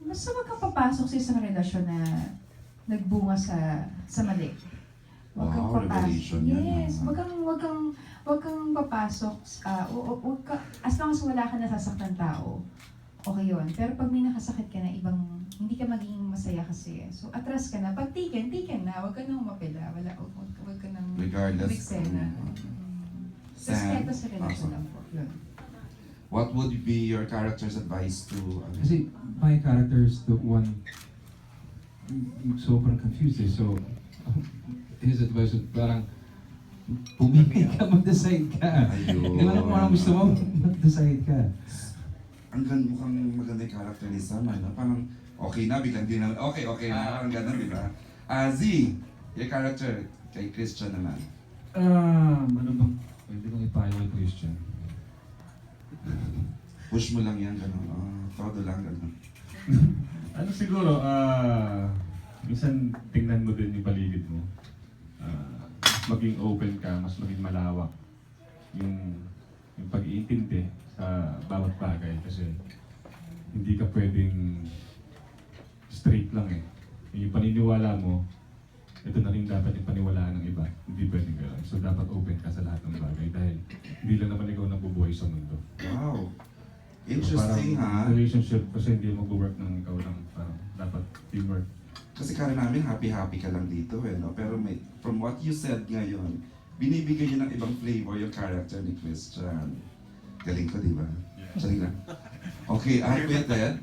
basta wag kang papasok sa isang relasyon na nagbunga sa mali. Wag kang Wow, revelation yan, Yes, ah. wag kang papasok, wag ka, as long as wala ka nasasaktan tao, okay yun. Pero pag may nakasakit ka na ibang, hindi ka magiging masaya kasi. So, atras ka na. Pag taken na. Wag ka nang mapila. Wag ka nang Regardless. umiksena. Sam, Respeto sa relasyon lang po. Yun. What would be your character's advice to... Kasi my character is the one sobrang confused eh. So, his advice is parang pumili ka, mag-decide ka. Ayun. Hindi mo alam kung anong gusto mo, mag-decide ka. Ang mukhang maganda yung character ni Sam, ano? Parang okay na, biglang di na, okay na, parang ganun, di ba? Z, your character kay Christian naman. Ano bang, pwede bang ipayo kay Christian? Push mo lang yan, gano'n. Todo lang, gano'n. Ano siguro, minsan tingnan mo din yung paligid mo. Mas maging open ka, mas maging malawak yung pag-iintindi sa bawat bagay kasi hindi ka pwedeng straight lang eh. Yung paniniwala mo, ito na rin dapat yung paniwalaan ng iba. Hindi pwedeng gano'n. So dapat open ka sa lahat ng bagay dahil hindi lang naman ikaw nabubuhay sa mundo. Wow. So, Interesting, parang ha? relationship kasi hindi mag-work ng ikaw lang. Parang dapat teamwork. Kasi kaya namin happy-happy ka lang dito, eh, no? Pero from what you said ngayon, binibigay niyo ng ibang flavor yung character ni Christian. Galing ko, di ba? Sorry lang. Okay, Kuya Ted?